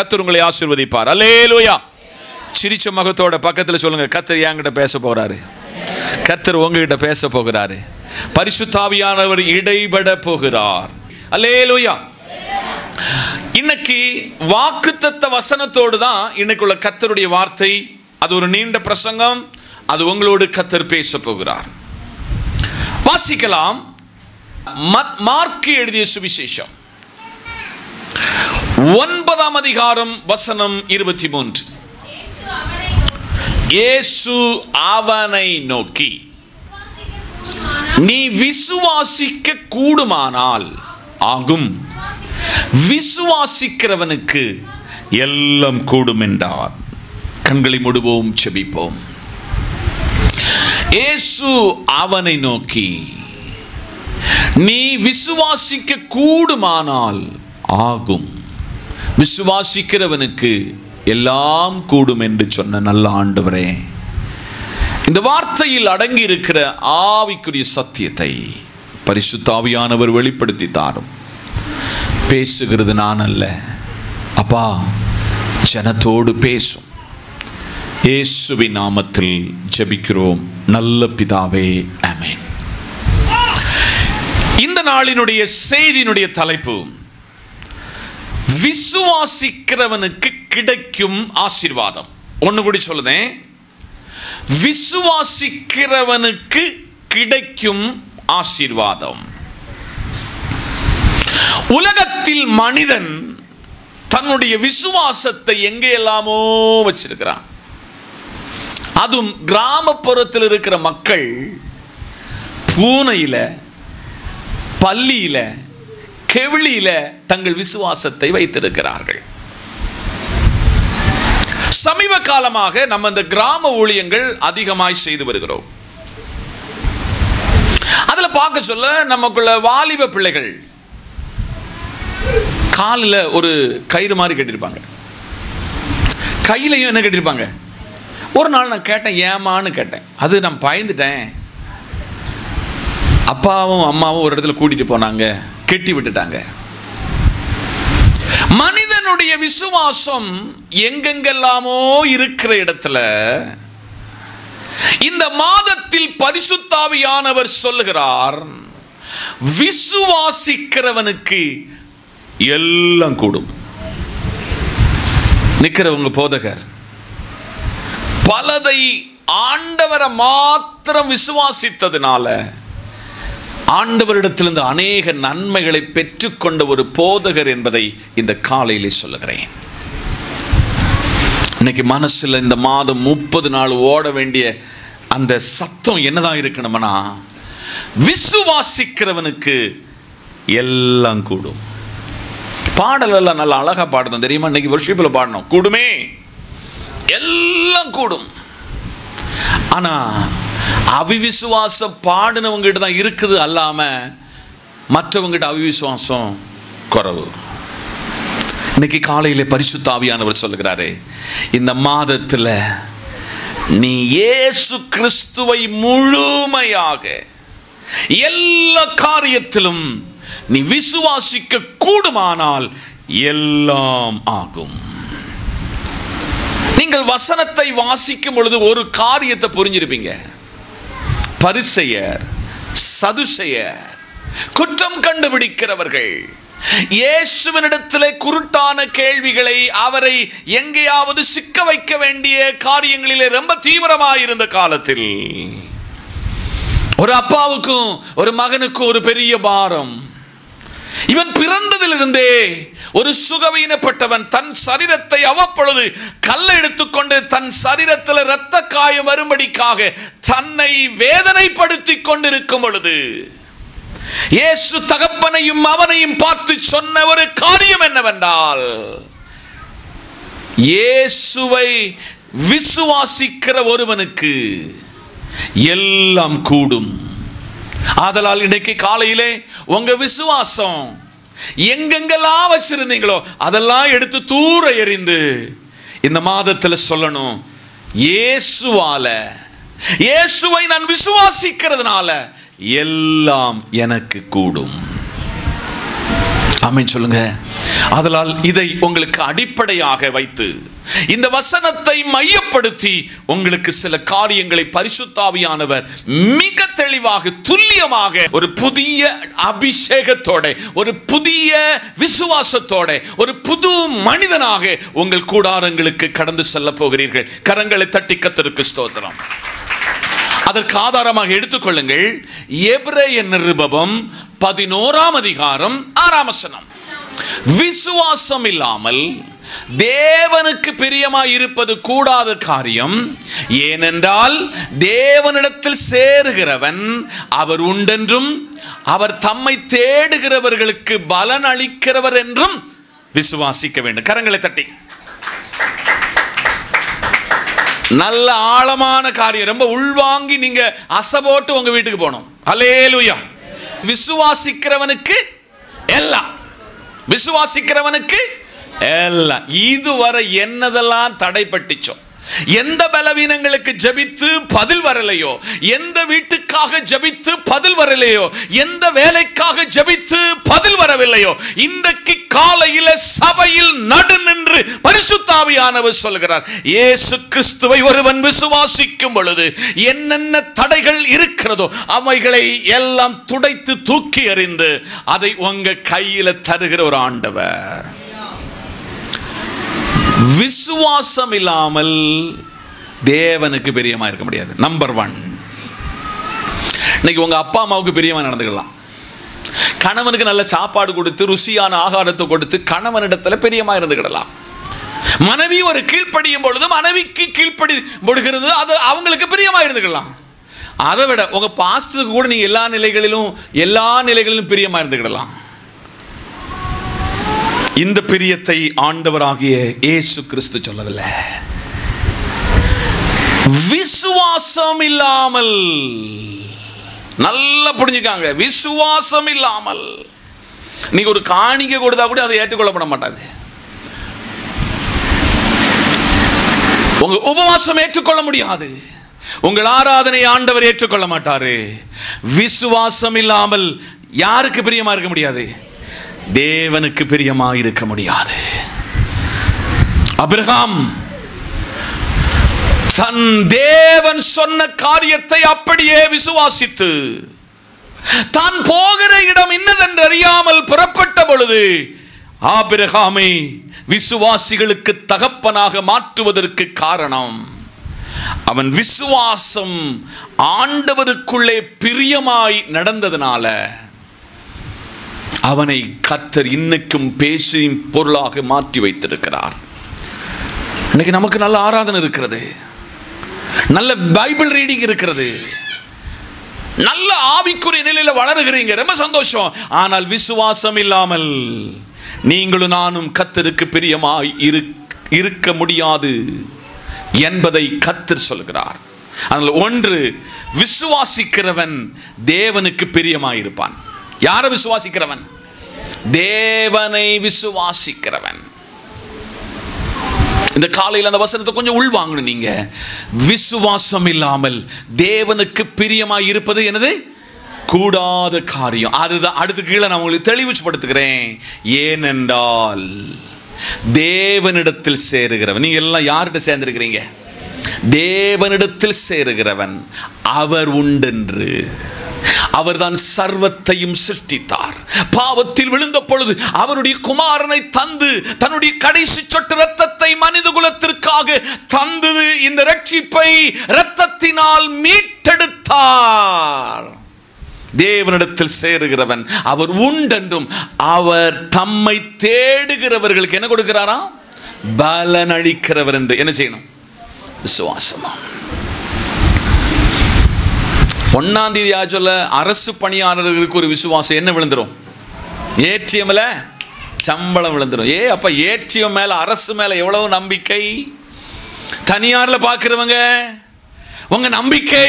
கர்த்தர் உங்களை ஆசீர்வதிப்பார். அல்லேலூயா. சிரிச்ச முகத்தோட பக்கத்தில் சொல்லுங்க, கர்த்தர் என்கிட்ட பேச போறாரு, கர்த்தர் உங்ககிட்ட பேச போகிறாரு, பரிசுத்த ஆவியானவர் இடைபட போகிறார். அல்லேலூயா. இன்னைக்கு வாக்குத்தத்த வசனத்தோடு தான் இன்னைக்குள்ள கர்த்தருடைய வார்த்தை. அது ஒரு நீண்ட பிரசங்கம். அது உங்களோடு கர்த்தர் பேச போகிறார். வாசிக்கலாம். மார்க்கு எழுதிய சுவிசேஷம் 9ஆம் அதிகாரம் வசனம் 23. இயேசு அவனை நோக்கி, நீ விசுவாசிக்க கூடுமானால் ஆகும், விசுவாசிக்கிறவனுக்கு எல்லாம் கூடும் என்றார். கண்களை மூடுவோம், செபிப்போம். இயேசு அவனை நோக்கி, நீ விசுவாசிக்க கூடுமானால் ஆகும், விசுவாசிக்கிறவனுக்கு எல்லாம் கூடும் என்று சொன்ன நல்ல ஆண்டவரே, இந்த வார்த்தையில் அடங்கி இருக்கிற ஆவிக்குரிய சத்தியத்தை பரிசுத்த ஆவியானவர் வெளிப்படுத்தி தாரும். பேசுகிறது நான் அல்ல அப்பா, ஜனத்தோடு பேசும். இயேசுவின் நாமத்தில் ஜெபிக்கிறோம் நல்ல பிதாவே, ஆமென். இந்த நாளினுடைய செய்தியினுடைய தலைப்பு, விசுவாசிக்கிறவனுக்கு கிடைக்கும் ஆசீர்வாதம். ஒன்னு கூடி சொல்லுதேன், விசுவாசிக்கிறவனுக்கு கிடைக்கும் ஆசீர்வாதம். உலகத்தில் மனிதன் தன்னுடைய விசுவாசத்தை எங்கே எல்லாமோ வச்சிருக்கிறான். அதுவும் கிராமப்புறத்தில் இருக்கிற மக்கள் பூனையில, பள்ளியில, கெவிலியில தங்கள் விசுவாசத்தை வைத்திருக்கிறார்கள். சமீப காலமாக நம்ம இந்த கிராம ஊழியங்கள் அதிகமாய் செய்து வருகிறோம். அதுல பார்க்க சொல்ல நமக்குள்ள வாலிப பிள்ளைகள் காலில் ஒரு கயிறு மாதிரி கட்டியிருப்பாங்க, கையிலையும் என்ன கட்டியிருப்பாங்க. ஒரு நாள் நான் கேட்டேன், ஏமான்னு கேட்டேன். அது நான் பயந்துட்டேன். அப்பாவும் அம்மாவும் ஒரு இடத்துல கூட்டிட்டு போனாங்க, கெட்டி விட்டுட்டாங்க. மனிதனுடைய விசுவாசம் எங்கெங்கெல்லாமோ இருக்கிற இடத்துல இந்த மாதத்தில் பரிசுத்த ஆவியானவர் சொல்லுகிறார், விசுவாசிக்கிறவனுக்கு எல்லாம் கூடும். நிக்கிறவங்க போதகர் பலதை ஆண்டவரை மாத்திரம் விசுவாசித்ததுனால ஆண்டவரிடத்திலிருந்து அநேக நன்மைகளை பெற்றுக்கொண்ட ஒரு போதகர் என்பதை இந்த காலையிலே சொல்லுகிறேன். இன்னைக்கு மனசுல இந்த மாதம் 30 நாள் ஓட வேண்டிய அந்த சத்தம் என்னதான் இருக்கணும்னா, விசுவாசிக்கிறவனுக்கு எல்லாம் கூடும். பாடல் எல்லாம் நல்லா அழகா பாடுறோம் தெரியுமா? இன்னைக்கு வர்ஷிப்பில் பாடணும், கூடுமே, எல்லாம் கூடும். ஆனா அவிவிசுவாசம் பாடினவங்க கிட்ட தான் இருக்குது, அல்லாம மற்றவங்க கிட்ட அவிவிசுவாசம் குறைவு. இன்னைக்கு காலையில பரிசுத்த ஆவியானவர் சொல்லுகிறாரு, இந்த மாதத்துல நீ இயேசு கிறிஸ்துவை முழுமையாக எல்லா காரியத்திலும் நீ விசுவாசிக்க கூடுமானால் எல்லாம் ஆகும். நீங்கள் வசனத்தை வாசிக்கும் பொழுது ஒரு காரியத்தை புரிஞ்சிருப்பீங்க. பரிசேயர், சதுசேயர், குற்றம் கண்டுபிடிக்கிறவர்கள், இயேசுவினிடத்திலே குருட்டான கேள்விகளை, அவரை எங்கேயாவது சிக்க வைக்க வேண்டிய காரியங்களிலே ரொம்ப தீவிரமாயிருந்த காலத்தில் ஒரு அப்பாவுக்கும் ஒரு மகனுக்கும் ஒரு பெரிய பாரம். இவன் பிறந்ததிலிருந்தே ஒரு சுகவீனப்பட்டவன். தன் சரீரத்தை அவ்வப்பொழுது கல்லை எடுத்துக்கொண்டு தன் சரீரத்தில் இரத்த காயம் வரும்படிக்காக தன்னை வேதனைப்படுத்தி கொண்டிருக்கும் பொழுது இயேசு தகப்பனையும் அவனையும் பார்த்து சொன்ன ஒரு காரியம் என்னவென்றால், இயேசுவை விசுவாசிக்கிற ஒருவனுக்கு எல்லாம் கூடும். ஆதலால் இன்னைக்கு காலையிலே உங்க விசுவாசம் எங்கெங்கெல்லாம் வச்சிருந்தீங்களோ அதெல்லாம் எடுத்து தூர எறிந்து இந்த மாதத்தில் சொல்லணும், இயேசுவால, இயேசுவை நான் விசுவாசிக்கிறதுனால எல்லாம் எனக்கு கூடும். ஆமென் சொல்லுங்க. அதனால் இதை உங்களுக்கு அடிப்படையாக வைத்து இந்த வசனத்தை மையப்படுத்தி உங்களுக்கு சில காரியங்களை பரிசுத்தாவியானவர் மிக தெளிவாக துல்லியமாக ஒரு புதிய அபிஷேகத்தோட, ஒரு புதிய விசுவாசத்தோட, ஒரு புது மனிதனாக உங்கள் கூடாரங்களுக்கு கடந்து செல்ல போகிறீர்கள். கரங்களை தட்டி கர்த்தருக்கு ஸ்தோத்திரம். அதற்கு ஆதாரமாக எடுத்துக்கொள்ளுங்கள் எபிரேயர் நிருபம் 11ஆம் அதிகாரம் 6ஆம் வசனம். விசுவாசம் இல்லாமல் தேவனுக்கு பிரியமாய் இருப்பது கூடாத காரியம். ஏனென்றால் தேவனிடத்தில் சேருகிறவன் அவர் உண்டென்றும் அவர் தம்மை தேடுகிறவர்களுக்கு பலன் அளிக்கிறவர் என்றும் விசுவாசிக்க வேண்டும். கரங்களை தட்டி. நல்ல ஆழமான காரியம், ரொம்ப உள்வாங்கி நீங்க அசைபோட்டு உங்க வீட்டுக்கு போகணும். அல்லேலூயா. விசுவாசிக்கிறவனுக்கு எல்லாம், விசுவாசிக்கிறவனுக்கு எல்லாம். இதுவரை என்னதெல்லாம் தடைப்பட்டுச்சோ, எந்த பலவீனங்களுக்கு ஜெபித்து பதில் வரலையோ, எந்த வீட்டுக்காக ஜெபித்து பதில் வரலையோ, எந்த வேலைக்காக ஜெபித்து பதில் வரவில்லையோ, இன்றைக்கு காலையில சபையில் நடு நின்று பரிசுத்த ஆவியானவர் சொல்கிறார், இயேசு கிறிஸ்துவை ஒருவன் விசுவாசிக்கும் பொழுது என்னென்ன தடைகள் இருக்கிறதோ அவைகளை எல்லாம் துடைத்து தூக்கி எறிந்து அதை உங்க கையில தருகிற ஒரு ஆண்டவர். விசுவாசம் இல்லாமல் தேவனுக்கு பிரியமா இருக்க முடியாது. நம்பர் 1, இன்னைக்கு உங்க அப்பா அம்மாவுக்கு பிரியமா நடந்துக்கலாம். கணவனுக்கு நல்ல சாப்பாடு கொடுத்து ருசியான ஆகாரத்தை கொடுத்து கணவனிடத்துல பிரியமா இருந்துக்கிடலாம். மனைவி ஒரு கீழ்ப்படியும் பொழுது மனைவிக்கு கீழ்ப்படி கொடுக்கிறது அது அவங்களுக்கு பிரியமா இருந்துக்கலாம். அதை விட உங்க பாஸ்டருக்கு கூட நீங்க எல்லா நிலைகளிலும் பிரியமா இருந்துக்கிடலாம். இந்த பிரியத்தை ஆண்டவராகிய இயேசு கிறிஸ்து சொல்லவில்லை. விசுவாசம் இல்லாமல், நல்லா புரிஞ்சுக்காங்க, விசுவாசம் இல்லாமல் நீங்க ஒரு காணிக்கை கொடுத்தா கூட அதை ஏற்றுக்கொள்ளப்பட மாட்டாது. உங்க உபவாசம் ஏற்றுக்கொள்ள முடியாது. உங்கள் ஆராதனை ஆண்டவர் ஏற்றுக்கொள்ள மாட்டாரு. விசுவாசம் இல்லாமல் யாருக்கு பிரியமா இருக்க முடியாது? தேவனுக்கு பிரியமாக இருக்க முடியாது. ஆபிரகாம் தன் தேவன் சொன்ன காரியத்தை அப்படியே விசுவாசித்து தான் போகிற இடம் இன்னதென்று அறியாமல் புறப்பட்ட பொழுது ஆபிரகாமை விசுவாசிகளுக்கு தகப்பனாக மாற்றுவதற்கு காரணம் அவன் விசுவாசம் ஆண்டவருக்குள்ளே பிரியமாய் நடந்ததனால அவனை கர்த்தர் இன்னைக்கும் பேசும் பொருளாக மாற்றி வைத்திருக்கிறார். இன்னைக்கு நமக்கு நல்ல ஆராதனை இருக்கிறது, நல்ல பைபிள் ரீடிங் இருக்கிறது, நல்ல ஆவிக்குரிய நிலையில வளருகிறீங்க, ரொம்ப சந்தோஷம். ஆனால் விசுவாசம் இல்லாமல் நீங்களும் நானும் கர்த்தருக்கு பிரியமாய் இருக்க முடியாது என்பதை கர்த்தர் சொல்கிறார். அதில் ஒன்று, விசுவாசிக்கிறவன் தேவனுக்கு பிரியமாய் இருப்பான். யாரை விசுவாசிக்கிறவன்? தேவனை விசுவாசிக்கிறவன். இந்த காலையில் அந்த வசனத்தை கொஞ்சம் உள்வாங்கணும். நீங்க விசுவாசம் இல்லாமல் தேவனுக்கு பிரியமாய் இருப்பது என்னது? கூடாத காரியம். அதுதான் அடுத்து கீழே நான் உங்களுக்கு தெளிவுபடுத்துகிறேன். ஏனென்றால் தேவனிடத்தில் சேருகிறவன், நீங்க எல்லாம் யார்கிட்ட சேர்ந்திருக்கிறீங்க? தேவனிடத்தில் சேருகிறவன் அவர் உண்டென்று. அவர்தான் சர்வத்தையும் சிருஷ்டித்தார். பாவத்தில் விழுந்த பொழுது அவருடைய குமாரனை தந்து தன்னுடைய கடைசி சொட்டு இரத்தத்தை மனித குலத்திற்காக தந்து இந்த ரட்சிப்பை இரத்தத்தினால் மீட்டெடுத்தார். தேவனிடத்தில் சேருகிறவன் அவர் உண்டென்றும் அவர் தம்மை தேடுகிறவர்களுக்கு என்ன கொடுக்கிறாரா? பலன் அளிக்கிறவர் என்று. என்ன செய்யணும்? விசுவாசமா. 1ஆம் தேதி சொல்ல அரசு பணியாளர்களுக்கு ஒரு விசுவாசம் என்ன விழுந்துரும்? ஏடிஎம்ல சம்பளம் விழுந்துரும். அப்ப ஏடிஎம் மேல அரசு மேல எவ்வளவு நம்பிக்கை. தனியார்ல பார்க்கிறவங்க உங்க நம்பிக்கை.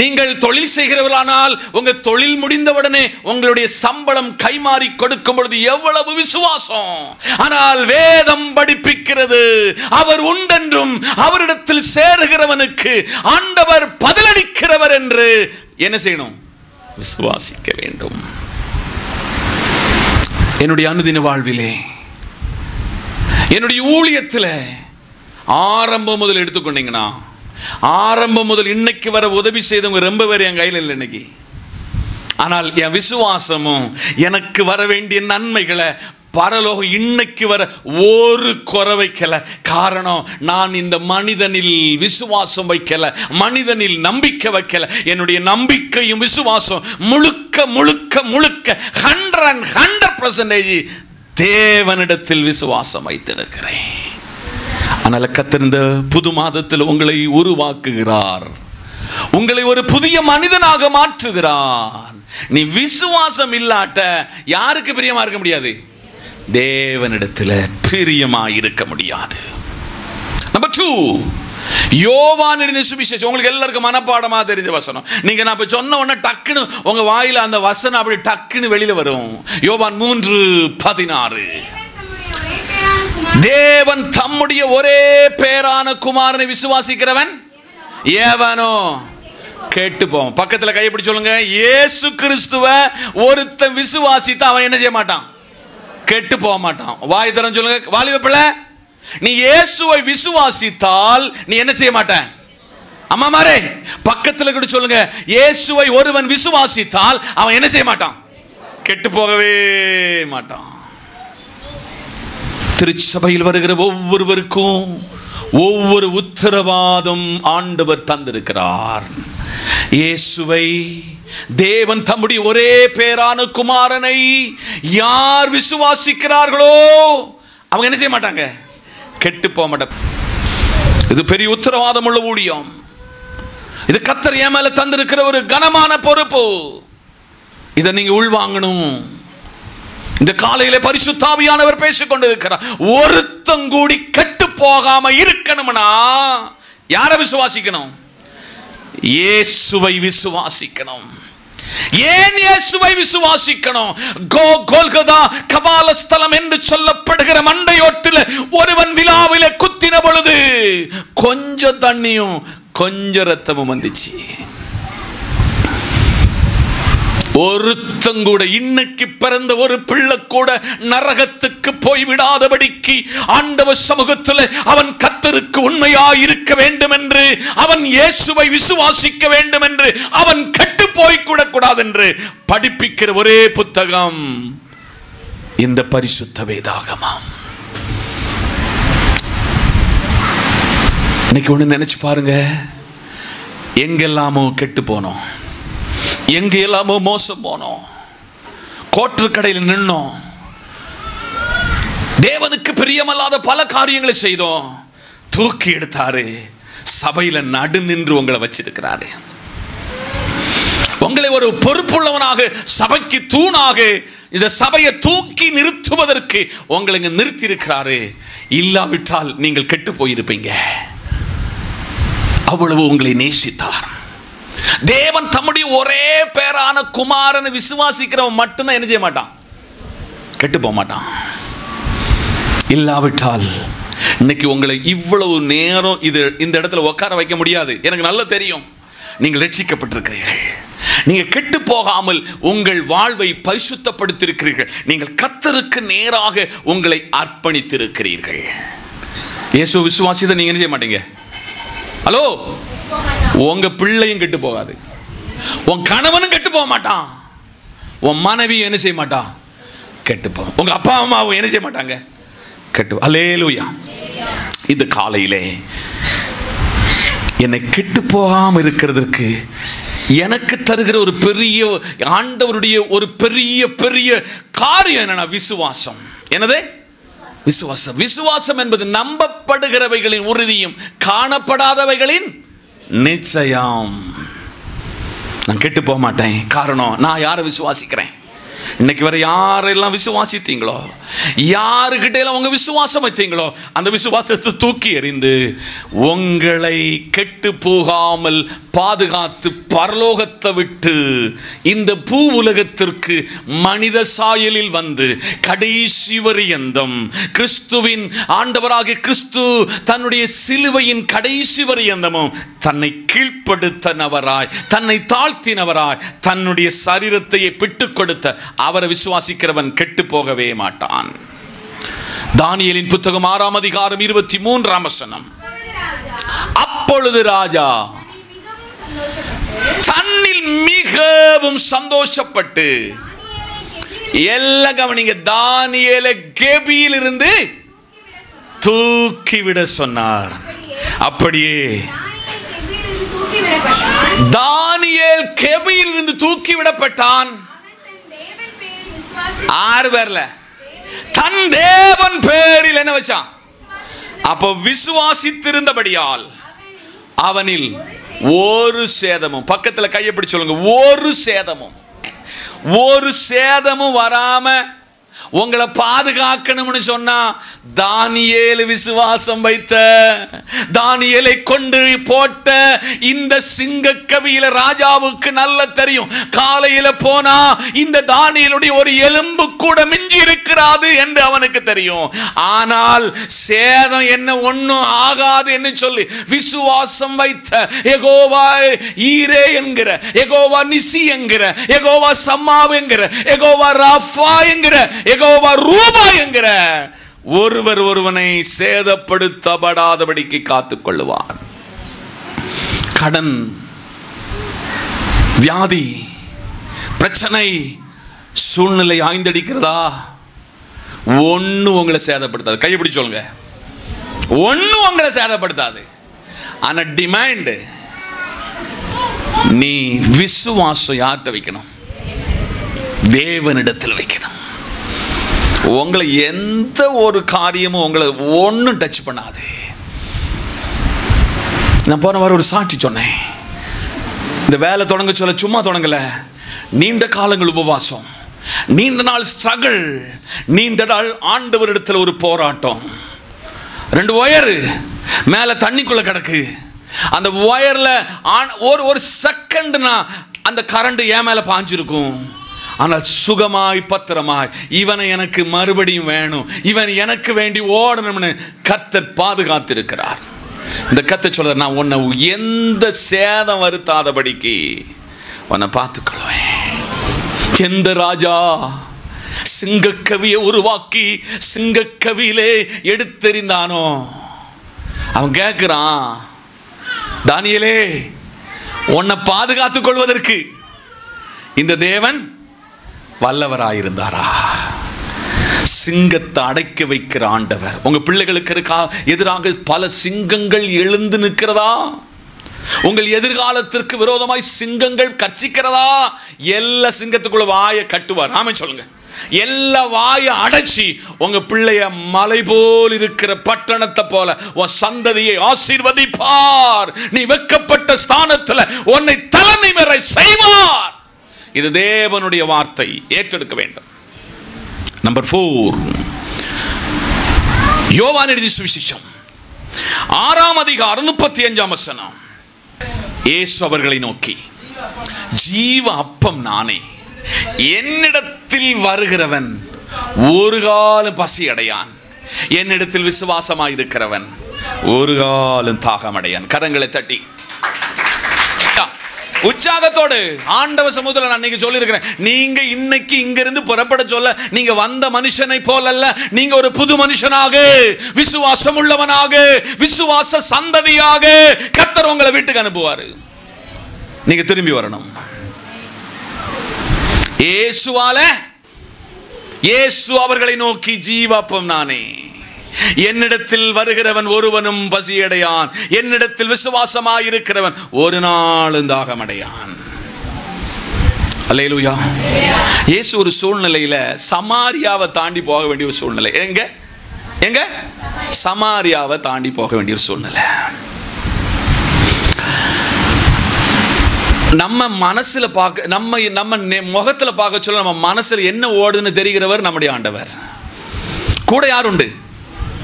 நீங்கள் தொழில் செய்கிறவர்களானால் உங்க தொழில் முடிந்தவுடனே உங்களுடைய சம்பளம் கைமாறி கொடுக்கும் பொழுது எவ்வளவு விசுவாசம். ஆனால் வேதம் படிப்பிக்கிறது அவர் உண்டென்றும் அவரிடத்தில் சேருகிறவனுக்கு ஆண்டவர் பதிலளிக்கிறவர் என்று. என்ன செய்யணும்? விசுவாசிக்க வேண்டும். என்னுடைய அனுதின வாழ்விலே, என்னுடைய ஊழியத்தில் ஆரம்பம் முதல் எடுத்துக்கொண்டீங்கன்னா, ஆரம்பம் முதல் இன்னைக்கு வர உதவி செய்தவங்க ரொம்ப பேர் என் கையில் இல்லை இன்னைக்கு. ஆனால் என் விசுவாசமும் எனக்கு வர வேண்டிய நன்மைகளை பரலோகம் இன்னைக்கு வர ஒரு குறை வைக்கல. காரணம், நான் இந்த மனிதனில் விசுவாசம் வைக்கல, மனிதனில் நம்பிக்கை வைக்கல. என்னுடைய நம்பிக்கையும் விசுவாசம் முழுக்க முழுக்க முழுக்க 100% தேவனிடத்தில் விசுவாசம் வைத்திருக்கிறேன். அதனால கர்த்தர் இந்த புது மாதத்தில் உங்களை உருவாக்குகிறார், உங்களை ஒரு புதிய மனிதனாக மாற்றுகிறார். நீ விசுவாசம் இல்லாட்ட யாருக்கு பிரியமா இருக்க முடியாது? தேவனிடத்தில் பிரியமா இருக்க முடியாது. நம்பர் 2, யோவான் எழுதின சுவிசேஷம். உங்களுக்கு எல்லாருக்கும் மனப்பாடமா தெரிஞ்ச வசனம். நீங்க நான் இப்ப சொன்ன உடனே டக்குன்னு உங்க வாயில அந்த வசனம் அப்படி டக்குன்னு வெளியில வரும். யோவான் 3:16. தேவன் தம்முடைய ஒரே பேரான குமாரனை விசுவாசிக்கிறவன் எவனோ கேட்டு போவோம். பக்கத்துல கையை பிடிச்சு சொல்லுங்க, இயேசு கிறிஸ்துவ ஒருத்தன் விசுவாசித்தா அவன் என்ன செய்ய மாட்டான்? கெட்டு போக மாட்டான். வாய் தரன்னு சொல்லுங்க, வாலிப பிள்ளை, நீ இயேசுவை விசுவாசித்தால் நீ என்ன செய்ய மாட்ட? அம்மா மாரே, பக்கத்துல கூட சொல்லுங்க, இயேசுவை ஒருவன் விசுவாசித்தால் அவன் என்ன செய்ய மாட்டான்? கெட்டு போகவே மாட்டான். திருச்சபையில் வருகிற ஒவ்வொருவருக்கும் ஒவ்வொரு உத்தரவாதம் ஆண்டவர் தந்திருக்கிறார். இயேசுவை, தேவன் தம்முடைய ஒரே பேரான குமாரனை யார் விசுவாசிக்கிறார்களோ அவங்க என்ன செய்ய மாட்டாங்க? கெட்டு போக மாட்டாங்க. இது பெரிய உத்தரவாதம் உள்ள ஊழியம். இது கர்த்தர் என் மேல தந்திருக்கிற ஒரு கனமான பொறுப்பு. இதை நீங்க உள்வாங்கணும். இந்த காலையில பரிசுத்த ஆவியானவர் பேசிக் கொண்டிருக்கிறார். ஒருத்தன் கூடி கெட்டு போகாம இருக்கணும்னா யாரை விசுவாசிக்கணும்? இயேசுவை விசுவாசிக்கணும். ஏன் இயேசுவை விசுவாசிக்கணும்? கோல்கதா கபால ஸ்தலம் என்று சொல்லப்படுகிற மண்டையோட்டில் ஒருவன் விலாவிலே குத்தின பொழுது கொஞ்சம் தண்ணியும் கொஞ்சம் ரத்தமும் வந்துச்சு. ஒருத்தங்கூட இன்னைக்கு பிறந்த ஒரு பிள்ளை கூட நரகத்துக்கு போய்விடாதபடிக்கு ஆண்டவர் சமூகத்தில் அவன் கர்த்தருக்கு உண்மையாய் இருக்க வேண்டும் என்று, அவன் இயேசுவை விசுவாசிக்க வேண்டும் என்று, அவன் கெட்டு போய்விடக் கூடாது என்று படிப்பிக்கிற ஒரே புத்தகம் இந்த பரிசுத்த வேதாகமம். இன்னைக்கு ஒண்ணு நினைச்சு பாருங்க, எங்கெல்லாமோ கெட்டு போனோம், எங்க எல்லாமோ மோசம் போனோம், கோட்டர் கடையில் நின்னோம், தேவனுக்கு பிரியமல்லாத பல காரியங்களை செய்தோம். தூக்கி எடுத்தாரு, சபையில நடு நின்று உங்களை வச்சிருக்கிறாரு. உங்களை ஒரு பொறுப்புள்ளவனாக, சபைக்கு தூணாக, இந்த சபையை தூக்கி நிறுத்துவதற்கு உங்களை நிறுத்தி இருக்கிறாரு. இல்லாவிட்டால் நீங்கள் கெட்டு போயிருப்பீங்க. அவ்வளவு உங்களை நேசித்தார். தேவன் தம்முடைய ஒரே பேரான குமாரனை விசுவாசிக்கிறவன் மட்டும்தான் என்ன செய்ய மாட்டான்? கெட்டு போக மாட்டான். இல்லாவிட்டால் இன்னைக்கு உங்களை இவ்வளவு நேரம் இந்த இடத்துல உட்கார வைக்க முடியாது. எனக்கு நல்லா தெரியும், நீங்கள் ரட்சிக்கப்பட்டிருக்கிறீர்கள். நீங்கள் கெட்டு போகாமல் உங்கள் வாழ்வை பரிசுத்தப்படுத்தியிருக்கிறீர்கள். நீங்கள் கர்த்தருக்கு நேராக உங்களை அர்ப்பணித்திருக்கிறீர்கள். இயேசு விசுவாசித்தை நீங்க என்ன செய்ய மாட்டீங்க? ஹலோ, உங்க பிள்ளையும் கெட்டு போகாது, உன் கணவனும் கெட்டு போக மாட்டான், உன் மனைவியும் என்ன செய்ய மாட்டான்? கெட்டு போ. உங்க அப்பா அம்மாவும் என்ன செய்ய மாட்டாங்க? கெட்டு. அல்லேலூயா. இந்த காலையிலே என்னை கெட்டு போகாம இருக்கிறதுக்கு எனக்கு தருகிற ஒரு பெரிய ஆண்டவருடைய ஒரு பெரிய பெரிய காரியம் என்னன்னா விசுவாசம். என்னது? விசுவாசம். விசுவாசம் என்பது நம்பப்படுகிறவைகளின் உறுதியும் காணப்படாதவைகளின் நிச்சயம். நான் கெட்டு போக மாட்டேன். காரணம், நான் யாரை விசுவாசிக்கிறேன்? இன்னைக்கு வரை யாரெல்லாம் விசுவாசித்தீங்களோ யாருக்கிட்ட உங்க விசுவாசம் வைத்தீங்களோ அந்த விசுவாசத்தை தூக்கி எறிந்து உங்களை கெட்டு போகாமல் பாதுகாத்து பரலோகத்தை விட்டு இந்த பூ உலகத்திற்கு மனித சாயலில் வந்து கடைசி வரியந்தம் கிறிஸ்துவின் ஆண்டவராகிய கிறிஸ்து தன்னுடைய சிலுவையின் கடைசி வரியந்தமும் தன்னை கீழ்ப்படுத்தினவராய், தன்னை தாழ்த்தினவராய், தன்னுடைய சரீரத்தையே பிட்டுக் கொடுத்த அவரை விசுவாசிக்கிறவன் கெட்டு போகவே மாட்டான். தானியேலின் புத்தகம் 6ஆம் அதிகாரம் 23ஆம் வசனம். அப்பொழுது ராஜா தன்னில் மிகவும் சந்தோஷப்பட்டு, எல்லாம் கவனிங்க, தானியேலை கெபியில் இருந்து தூக்கிவிட சொன்னார். அப்படியே தானியேல் கெபியில் இருந்து தூக்கிவிடப்பட்டான். 6 பேர்ல தன் தேவன் பேரில் என்ன வச்சான்? அப்போ விசுவாசித்திருந்தபடியால் அவனில் ஒரு சேதமும், பக்கத்துல கையை பிடிச்சு சொல்லுங்க, ஒரு சேதமும் வராம உங்களை பாதுகாக்கணும்னு சொன்னா, தானியேல் விசுவாசம் வைத்த, தானியேலை கொண்டு போட்ட இந்த சிங்கக்கவியில ராஜாவுக்கு நல்ல தெரியும், காலையில போனா இந்த தானியேலுடைய ஒரு எலும்பு கூட மிஞ்சி இருக்கிறாது என்று அவனுக்கு தெரியும். ஆனால் சேதம் என்ன ஒன்னும் ஆகாது என்று சொல்லி விசுவாசம் வைத்த யெகோவா ஈரே என்கிற, யெகோவா நிசி என்கிற, யெகோவா சம்மா என்கிற, யெகோவா ராஃபா என்கிற, யெகோவா ரூபா என்கிற ஒருவர் ஒருவனை சேதப்படுத்தப்படாதபடிக்கு காத்துக் கொள்ளுவார். கடன், வியாதி, பிரச்சனை, சூழ்நிலை ஆய்ந்தடிக்கிறதா? ஒண்ணு உங்களை சேதப்படுத்தாது. கைப்பிடி சொல்லுங்க, ஒண்ணு உங்களை சேதப்படுத்தாது. ஆனா டிமாண்ட், நீ விசுவாசம் யார்கிட்ட வைக்கணும்? தேவனிடத்தில் வைக்கணும். உங்களை எந்த ஒரு காரியமும் உங்களை ஒன்றும் டச் பண்ணாது. நான் போன வாரம் ஒரு சாட்சி சொன்னேன். இந்த வேலை தொடங்க சொல்ல சும்மா தொடங்கல, நீண்ட காலங்கள் உபவாசம், நீண்ட நாள் ஸ்ட்ரகிள், நீண்ட நாள் ஆண்டவரிடத்தில் ஒரு போராட்டம். 2 ஒயரு மேல தண்ணிக்குள்ள கிடக்கு. அந்த ஒயர்ல ஒரு செகண்ட்னா அந்த கரண்ட் என் மேல பாஞ்சிருக்கும். ஆனால் சுகமாய் பத்திரமாய், இவனை எனக்கு மறுபடியும் வேணும், இவன் எனக்கு வேண்டி ஓடணும்னு கர்த்தர் பாதுகாத்திருக்கிறார். இந்த கர்த்தர் சொல்ற, நான் உன்னை எந்த சேதம் வருத்தாதபடிக்கு உன்னை பார்த்துக்கொள்வேன். எந்த ராஜா சிங்கக்கவியை உருவாக்கி சிங்கக்கவியிலே எடுத்தெறிந்தானோ அவன் கேட்கிறான், தானியேலே, உன்னை பாதுகாத்துக் கொள்வதற்கு இந்த தேவன் வல்லவராயிருந்தாரா? சிங்கத்தை அடைக்க வைக்கிற ஆண்டவர் உங்க பிள்ளைகளுக்கு எதிராக பல சிங்கங்கள் எழுந்து நிற்கிறதா? உங்கள் எதிர்காலத்திற்கு விரோதமாய் சிங்கங்கள் கர்ச்சிக்கிறதா? எல்லா சிங்கத்துக்குள்ள வாயை கட்டுவார். ஆமென் சொல்லுங்க. எல்லா வாயை அடைச்சி உங்க பிள்ளைய மலை போல் இருக்கிற பட்டணத்தை போல உன் சந்ததியை ஆசீர்வதிப்பார். நீ வெட்கப்பட்ட ஸ்தானத்தில் உன்னை தலைநிமிர செய்வார். இது தேவனுடைய வார்த்தை, ஏற்றெடுக்க வேண்டும். நம்பர் 4, யோவான் எழுதிய சுவிசேஷம் 6ஆம் அதிகாரம் 35ஆம் வசனம். இயேசு அவர்களை நோக்கி, ஜீவ அப்பம் நானே, என்னிடத்தில் வருகிறவன் ஒரு காலம் பசி அடையான், என்னிடத்தில் விசுவாசமாயிருக்கிறவன் ஒரு காலம் தாகமடையான். கரங்களை தட்டி உற்சாகத்தோடு ஆண்டவ சமூகத்தில் நான் இன்னைக்கு சொல்லியிருக்கிறேன், நீங்க இன்னைக்கு இங்கிருந்து புறப்பட சொல்ல நீங்க வந்த மனுஷனை போல அல்ல, நீங்க ஒரு புது மனுஷனாக, விசுவாசம் உள்ளவனாக, விசுவாச சந்ததியாக கர்த்தர் உங்களை வீட்டுக்கு அனுப்புவாரு. நீங்க திரும்பி வரணும். இயேசு அவர்களை நோக்கி, ஜீவாப்பம் நானே, என்னிடத்தில் வருகிறவன் ஒருவனும் பசியடையான், என்னிடத்தில் விசுவாசமாயிருக்கிறவன் ஒரு நாளும் தாகமடையான். அல்லேலூயா. இயேசு ஒரு சூழ்நிலையில சமாரியாவை தாண்டி போக வேண்டிய ஒரு சூழ்நிலை. எங்க சமாரியாவை தாண்டி போக வேண்டிய ஒரு சூழ்நிலை. நம்ம மனசுல பார்க்க, நம்ம முகத்துல பார்க்க சொல்ல, நம்ம மனசுல என்ன ஓடுதுன்னு தெரிகிறவர் நம்முடைய ஆண்டவர். கூட யார் உண்டு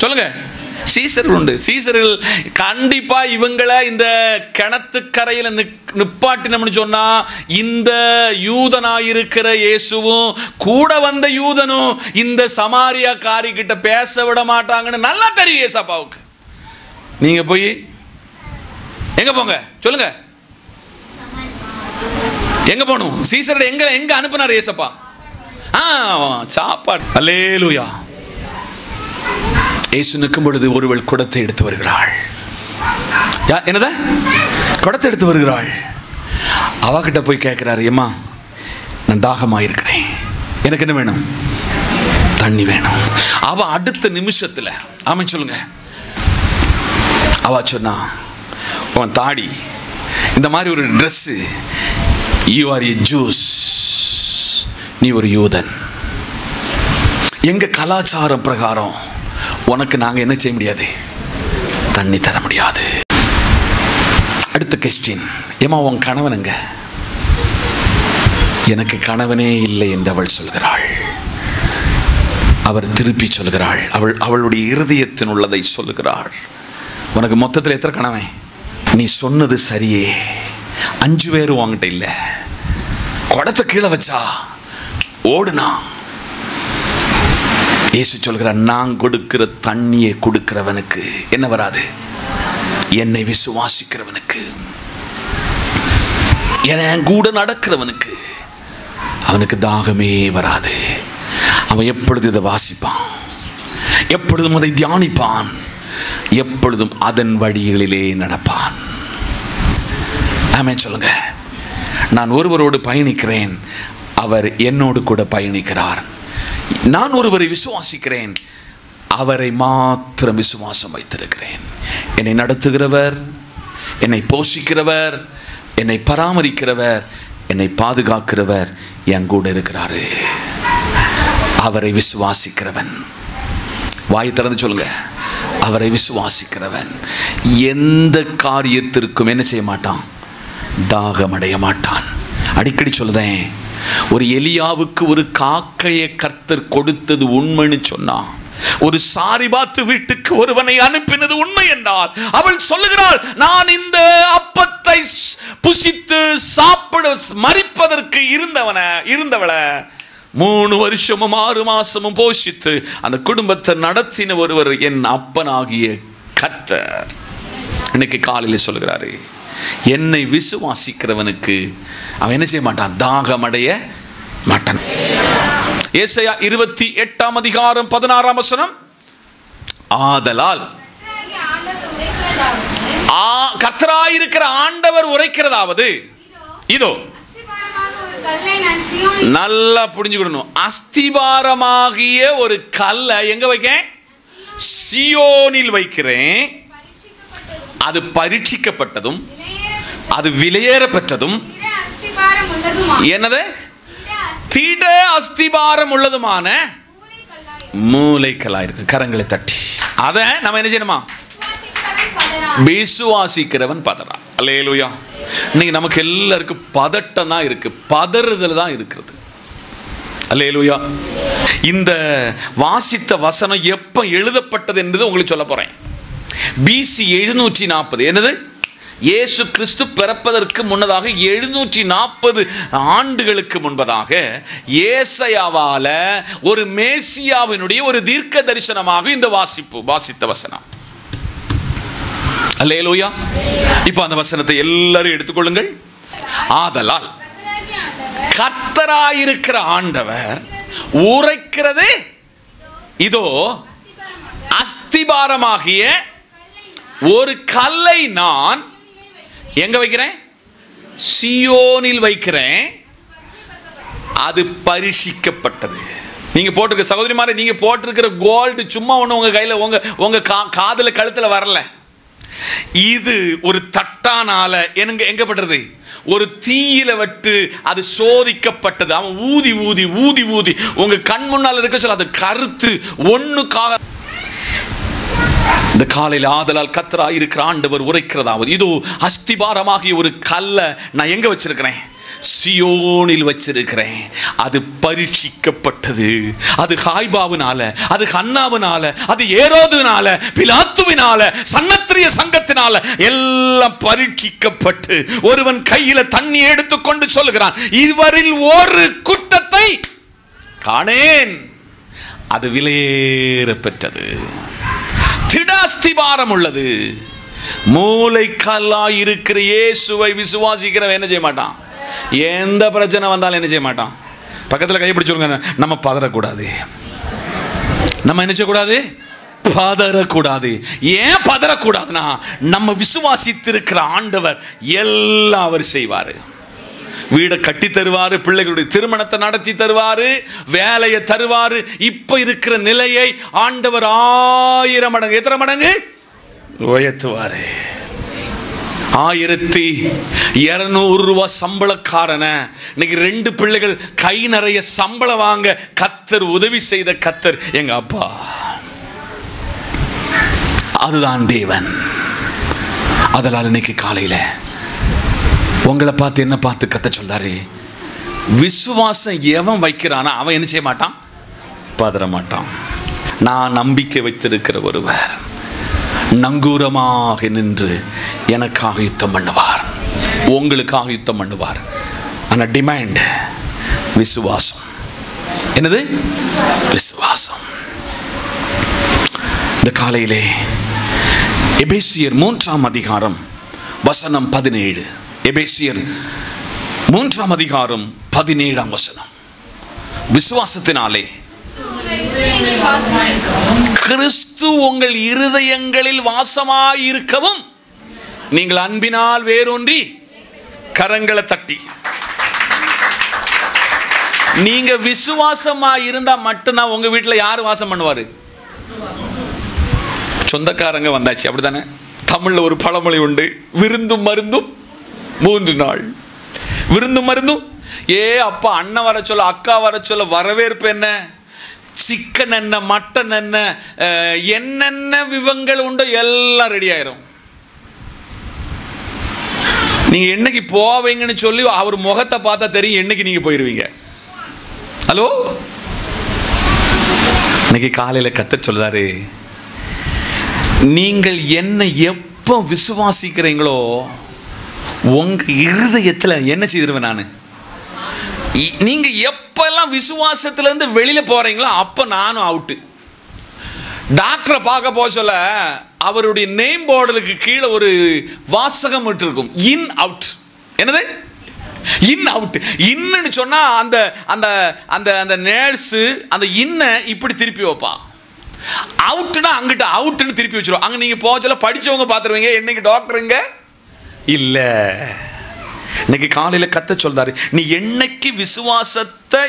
சொல்லுங்க? சீசர்கள் உண்டு. சீசர்கள் கண்டிப்பா இவங்களை இந்த கிணத்துக்கரையில் நிப்பாட்டினோம்னு சொன்னா இந்த யூதனாயிருக்கிற இயேசுவும் கூட வந்த யூதனும் இந்த சமாரியா காரி கிட்ட பேச விட மாட்டாங்கன்னு நல்லா தெரியும் ஏசப்பாவுக்கு. நீங்க போய் எங்க போங்க சொல்லுங்க, எங்க போகணும்? சீசரை எங்க அனுப்பினார் ஏசப்பா? சாப்பாடு. அல்லேலூயா. இயேசு நிற்கும் பொழுது ஒருவள் குடத்தை எடுத்து வருகிறாள். என்னத குடத்தை எடுத்து வருகிறாள். அவகிட்ட போய் கேட்கிறாரு, ஏம்மா நான் தாகமாயிருக்கிறேன், எனக்கு என்ன வேணும்? தண்ணி வேணும். அவ அடுத்த நிமிஷத்துல ஆமென் சொல்லுங்க, அவ சொன்னா, உன் தாடி இந்த மாதிரி ஒரு dress, you are a juice, நீ ஒரு யூதன், எங்க கலாச்சாரம் பிரகாரம் உனக்கு நாங்க என்ன செய்ய முடியாது? தண்ணி தர முடியாது. அடுத்த கொஸ்டின், ஏமா உன் கணவனுங்க? எனக்கு கணவனே இல்லை என்று அவள் சொல்கிறாள். அவர் திருப்பி சொல்கிறாள், அவளுடைய இருதயத்தின் உள்ளதை சொல்லுகிறாள். உனக்கு மொத்தத்தில் எத்தனை கணவன்? நீ சொன்னது சரியே, 5 பேரும் வாங்கிட்ட இல்லை. குடத்தை கீழே வச்சா ஓடுனா. இயேசு சொல்கிறார், நான் கொடுக்கிற தண்ணியை கொடுக்கிறவனுக்கு என்ன வராது? என்னை விசுவாசிக்கிறவனுக்கு, என் கூட நடக்கிறவனுக்கு அவனுக்கு தாகமே வராது. அவன் எப்பொழுது இதை வாசிப்பான், எப்பொழுதும் அதை தியானிப்பான், எப்பொழுதும் அதன் வழிகளிலே நடப்பான். ஆமென் சொல்லுங்க. நான் ஒருவரோடு பயணிக்கிறேன், அவர் என்னோடு கூட பயணிக்கிறார். நான் ஒருவரை விசுவாசிக்கிறேன், அவரை மாத்திரம் விசுவாசம் வைத்திருக்கிறேன். என்னை நடத்துகிறவர், என்னை போஷிக்கிறவர், என்னை பராமரிக்கிறவர், என்னை பாதுகாக்கிறவர் என் கூட இருக்கிறாரு. அவரை விசுவாசிக்கிறவன், வாய் திறந்து சொல்லுங்க, அவரை விசுவாசிக்கிறவன் எந்த காரியத்திற்கும் என்ன செய்ய மாட்டான்? தாகமடைய மாட்டான். அடிக்கடி சொல்லுதேன், ஒரு எலியாவுக்கு ஒரு காக்கையை கர்த்தர் கொடுத்தது உண்மைன்னு சொன்னான். ஒரு சாரிபாத்து வீட்டுக்கு ஒருவனை அனுப்பினது உண்மை என்றால் அவள் சொல்லுகிறாள், நான் இந்த அப்பத்தை புசித்து சாப்பிட மரிப்பதற்கு இருந்தவளை 3 வருஷமும் 6 மாசமும் போஷித்து அந்த குடும்பத்தை நடத்தின ஒருவர் என் அப்பனாகிய கர்த்தர். இன்னைக்கு காலையில் சொல்கிறாரு, என்னை விசுவாசிக்கிறவனுக்கு அவன் என்ன செய்ய மாட்டான்? தாகமடைய மாட்டான். ஏசாயா 28ஆம் அதிகாரம் 16ஆம் வசனம், ஆதலால் கர்த்தராயிருக்கிற ஆண்டவர் உரைக்கிறதாவது, இதோ நல்லா புரிஞ்சுக்கணும், அஸ்திபாரமாகிய ஒரு கல்லை எங்க வைக்கிறேன்? சியோனில் வைக்கிறேன். அது பரீட்சிக்கப்பட்டதும் அது விலையேற பெற்றதும் என்னது? திட அஸ்திபாரம் உள்ளதுமான மூளைக்கல்லா இருக்கு. கரங்களை தட்டி அதை நம்ம என்ன செய்யணுமா? விசுவாசிக்கிறவன் பதறா. அல்லேலூயா. இன்னைக்கு நமக்கு எல்லாருக்கும் பதட்டம் தான் இருக்கு, பதறுதல் தான் இருக்கிறது. அல்லேலூயா. இந்த வாசித்த வசனம் எப்ப எழுதப்பட்டது என்பது உங்களுக்கு சொல்ல போறேன். BC 740. என்னது? இயேசு கிறிஸ்து பிறப்பதற்கு முன்னதாக 740 ஆண்டுகளுக்கு முன்பதாக ஏசாயாவால ஒரு மேசியாவினுடைய ஒரு தீர்க்க தரிசனமாக இந்த வாசித்த வசனம். அல்லேலூயா. இப்போ அந்த வசனத்தை எல்லாரும் எடுத்துக்கொள்ளுங்கள். ஆதலால் கர்த்தராயிருக்கிற ஆண்டவர் உரைக்கிறது, இதோ அஸ்திபாரமாகிய ஒரு கல்லை நான் எங்க வைக்கிறேன்? சியோனில் வைக்கிறேன். அது பரிசிக்கப்பட்டது. நீங்க போட்டிருக்க சகோதரிமாரே, நீங்க போட்டிருக்கிற கோல்டு சும்மா ஒண்ணு உங்க கையில உங்க காதுல கழுத்துல வரல. இது ஒரு தட்டானால எங்க பண்றது? ஒரு தீயில விட்டு அது சோதிக்கப்பட்டது. அவன் ஊதி ஊதி ஊதி ஊதி உங்க கண் முன்னால் இருக்க சொல்ல அது கருத்து ஒண்ணுக்காக. இந்த காலையில் ஆதலால் கர்த்தராயிருக்கிற ஆண்டவர் உரைக்கிறதாவது, இதோ அஸ்திபாரமாகிய ஒரு கல்லை நான் எங்க வச்சிருக்கிறேன்? சியோனில் வச்சிருக்கிறேன். அது பரீட்சிக்கப்பட்டது. அது காய்பாவினால, அது ஹன்னாவினால, அது ஏரோதுனால, பிலாத்துவினால, சன்னத்திரிய சங்கத்தினால எல்லாம் பரீட்சிக்கப்பட்டு ஒருவன் கையில தண்ணி எடுத்துக்கொண்டு சொல்லுகிறான், இவரில் ஒரு குற்றத்தை காணேன். அது விலையேற பெற்றது, திடாஸ்திபாரம் உள்ளது. மூளைக்கல்லாய் இருக்கிற இயேசுவை விசுவாசிக்கிறவன் என்ன செய்ய மாட்டான்? எந்த பிரச்சனை வந்தாலும் என்ன செய்ய மாட்டான்? பக்கத்தில் கைப்பிடிச்சு சொல்லுங்க, நம்ம பதறக்கூடாது. நம்ம என்ன செய்யக்கூடாது? பதறக்கூடாது. ஏன் பதறக்கூடாதுன்னா, நம்ம விசுவாசித்திருக்கிற ஆண்டவர் எல்லாம் அவர் செய்வார். வீடை கட்டி தருவாரு, பிள்ளைகளுடைய திருமணத்தை நடத்தி தருவாரு, வேலையை தருவாரு. இப்ப இருக்கிற நிலையை ஆண்டவர் 1000 மடங்கு, எத்தனை மடங்கு உயர்த்துவாரு. 1200 ரூபாய் சம்பளக்காரன இன்னைக்கு 2 பிள்ளைகள் கை நிறைய சம்பளம் வாங்க கர்த்தர் உதவி செய்த கர்த்தர் எங்க அப்பா. அதுதான் தேவன். அதனால இன்னைக்கு காலையில உங்களை பார்த்து என்ன பார்த்து கத்த சொல்றாரு, விசுவாசம் எவன் வைக்கிறானா அவன் என்ன செய்ய மாட்டான்? பதற மாட்டான். நான் நம்பிக்கை வைத்திருக்கிற ஒருவர் நங்கூரமாக நின்று எனக்காக யுத்தம் பண்ணுவார், உங்களுக்காக யுத்தம் பண்ணுவார். ஆனா டிமாண்ட் விசுவாசம். என்னது? விசுவாசம். இந்த காலையிலே எபேசியர் 3ஆம் அதிகாரம் வசனம் 17. எபேசியர் 3ஆம் அதிகாரம் 17ஆம் வசனம். விசுவாசத்தினாலே கிறிஸ்து உங்கள் இருதயங்களில் வாசமாயிருக்கவும் நீங்கள் அன்பினால் வேரூன்றி கரங்களை தட்டி. நீங்க விசுவாசமா இருந்தா மட்டும்தான் உங்க வீட்டுல யாரு வாசம் பண்ணுவாரு? சொந்தக்காரங்க வந்தாச்சு, அப்படித்தானே? தமிழ்ல ஒரு பழமொழி உண்டு, விருந்தும் மருந்தும் 3 நாள். விருந்தும் மருந்தும், அப்பா அண்ணன் வர சொல்ல, அக்கா வர சொல்ல, வரவேற்பு என்ன, சிக்கன் என்ன, மட்டன் என்ன, என்னென்ன விவங்கள் உண்டோ எல்லாம் ரெடி ஆயிரும். நீங்க என்னைக்கு போவீங்கன்னு சொல்லி அவர் முகத்தை பார்த்தா தெரியும் என்னைக்கு நீங்க போயிருவீங்க. ஹலோ, இன்னைக்கு காலையில கர்த்தர் சொல்றாரு, நீங்கள் என்ன எப்போ விசுவாசிக்கிறீங்களோ உங்க இருதயத்துல என்ன செய்திருவேன் நான். நீங்க எப்பெல்லாம் விசுவாசத்துல இருந்து வெளியில போறீங்களோ அப்ப நானும் அவுட்டு. டாக்டரை பார்க்க போக சொல்ல அவருடைய நேம் போர்டுக்கு கீழே ஒரு வாசகம் இருக்கும், இன் அவுட். என்னது? In out. இன்னுன்னு சொன்னா அந்த அந்த அந்த அந்த நர்ஸ் அந்த இன்ன இப்படி திருப்பி வைப்பா. அவுட்னா அங்கிட்ட அவுட்னு திருப்பி வச்சிருவோம். அங்க நீங்க போக சொல்ல படிச்சவங்க பார்த்துருவீங்க, என்னைக்கு டாக்டருங்க இல்ல. இன்னைக்கு காலையில கத்த சொல்றாரு, நீ என்னைக்கு விசுவாசத்தை